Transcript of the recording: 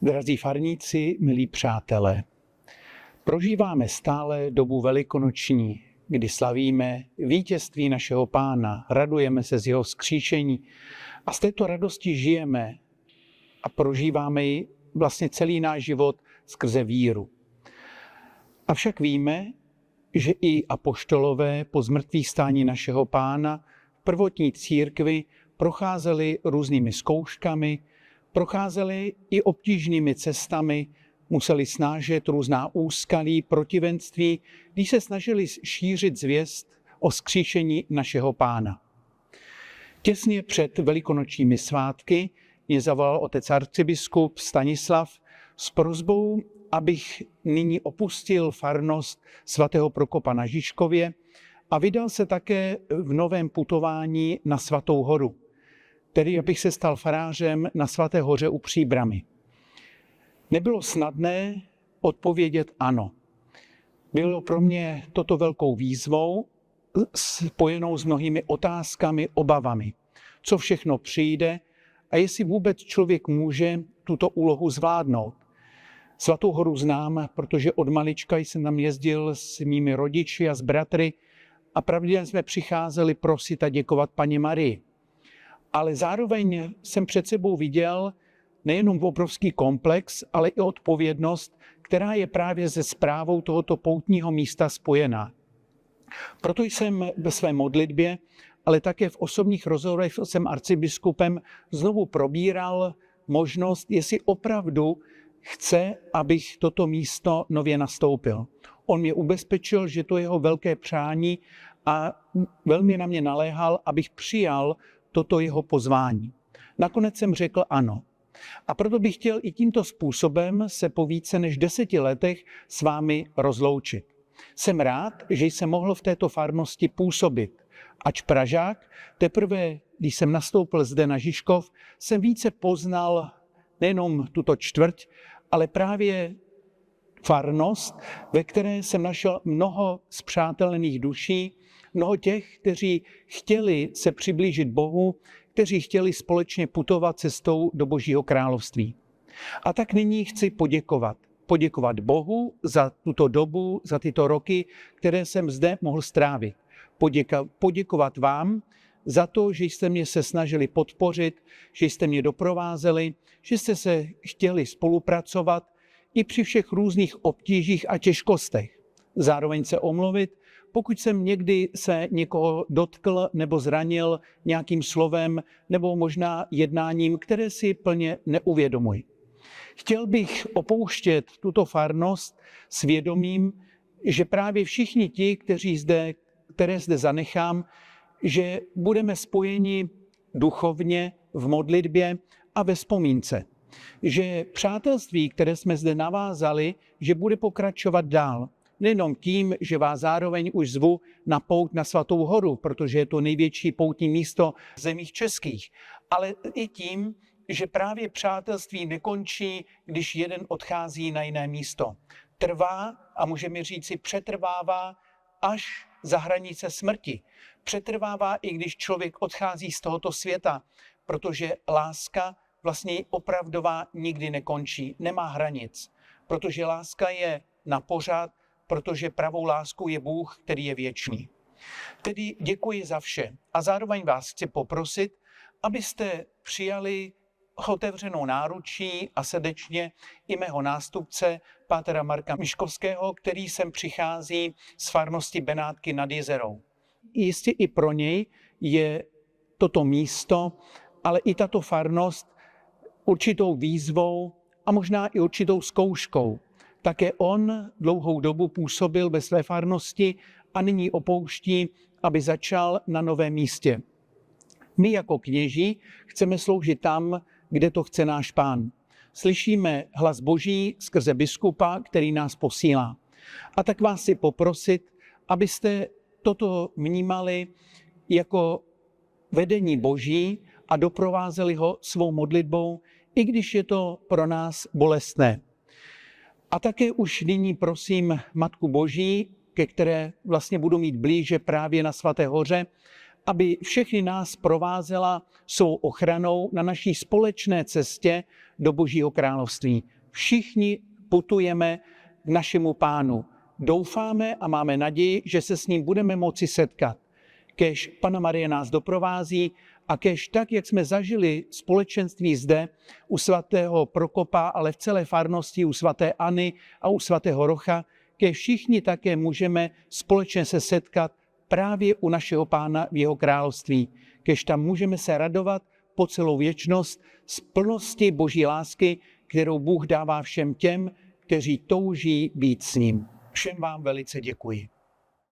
Drazí farníci, milí přátelé, prožíváme stále dobu velikonoční, kdy slavíme vítězství našeho Pána, radujeme se z jeho vzkříšení a z této radosti žijeme a prožíváme ji vlastně celý náš život skrze víru. Avšak víme, že i apoštolové po zmrtvýchvstání našeho Pána v prvotní církvi procházeli různými zkouškami, procházeli i obtížnými cestami, museli snášet různá úskalí, protivenství, když se snažili šířit zvěst o vzkříšení našeho Pána. Těsně před velikonočními svátky mě zavolal otec arcibiskup Stanislav s prosbou, abych nyní opustil farnost svatého Prokopa na Žižkově a vydal se také v novém putování na Svatou horu, tedy abych se stal farářem na Svaté hoře u Příbrami. Nebylo snadné odpovědět ano. Bylo pro mě toto velkou výzvou, spojenou s mnohými otázkami, obavami. Co všechno přijde a jestli vůbec člověk může tuto úlohu zvládnout. Svatou horu znám, protože od malička jsem tam jezdil s mými rodiči a s bratry a pravidelně jsme přicházeli prosit a děkovat Panně Marii. Ale zároveň jsem před sebou viděl nejenom obrovský komplex, ale i odpovědnost, která je právě se správou tohoto poutního místa spojená. Proto jsem ve své modlitbě, ale také v osobních rozhovorech s otcem arcibiskupem znovu probíral možnost, jestli opravdu chce, abych toto místo nově nastoupil. On mě ubezpečil, že to je jeho velké přání a velmi na mě naléhal, abych přijal toto jeho pozvání. Nakonec jsem řekl ano. A proto bych chtěl i tímto způsobem se po více než 10 letech s vámi rozloučit. Jsem rád, že jsem mohl v této farnosti působit. Ač Pražák, teprve, když jsem nastoupil zde na Žižkov, jsem více poznal nejenom tuto čtvrť, ale právě farnost, ve které jsem našel mnoho spřátelených duší, mnoho těch, kteří chtěli se přiblížit Bohu, kteří chtěli společně putovat cestou do Božího království. A tak nyní chci poděkovat. Poděkovat Bohu za tuto dobu, za tyto roky, které jsem zde mohl strávit. Poděkovat vám za to, že jste mě se snažili podpořit, že jste mě doprovázeli, že jste se chtěli spolupracovat i při všech různých obtížích a těžkostech. Zároveň se omluvit, pokud jsem někdy se někoho dotkl nebo zranil nějakým slovem nebo možná jednáním, které si plně neuvědomuji. Chtěl bych opouštět tuto farnost s vědomím, že právě všichni ti, které zde zanechám, že budeme spojeni duchovně v modlitbě a ve vzpomínce. Že přátelství, které jsme zde navázali, že bude pokračovat dál. Nejenom tím, že vás zároveň už zvu na pouť na Svatou horu, protože je to největší poutní místo v zemích českých, ale i tím, že právě přátelství nekončí, když jeden odchází na jiné místo. Trvá a můžeme říci přetrvává až za hranice smrti. Přetrvává i když člověk odchází z tohoto světa, protože láska vlastně opravdová nikdy nekončí, nemá hranic. Protože láska je na pořád, protože pravou láskou je Bůh, který je věčný. Tedy děkuji za vše a zároveň vás chci poprosit, abyste přijali otevřenou náručí a srdečně i mého nástupce, pátera Marka Miškovského, který sem přichází z farnosti Benátky nad Jizerou. Jistě i pro něj je toto místo, ale i tato farnost určitou výzvou a možná i určitou zkouškou. Také on dlouhou dobu působil ve své farnosti a nyní opouští, aby začal na novém místě. My jako kněží chceme sloužit tam, kde to chce náš Pán. Slyšíme hlas Boží skrze biskupa, který nás posílá. A tak vás chci poprosit, abyste toto vnímali jako vedení Boží a doprovázeli ho svou modlitbou, i když je to pro nás bolestné. A také už nyní prosím Matku Boží, ke které vlastně budu mít blíže právě na Svaté hoře, aby všechny nás provázela svou ochranou na naší společné cestě do Božího království. Všichni putujeme k našemu Pánu. Doufáme a máme naději, že se s ním budeme moci setkat. Kéž Panna Marie nás doprovází a kéž tak, jak jsme zažili společenství zde u svatého Prokopa, ale v celé farnosti u svaté Anny a u svatého Rocha, kéž všichni také můžeme společně se setkat právě u našeho Pána v jeho království. Kéž tam můžeme se radovat po celou věčnost z plnosti Boží lásky, kterou Bůh dává všem těm, kteří touží být s ním. Všem vám velice děkuji.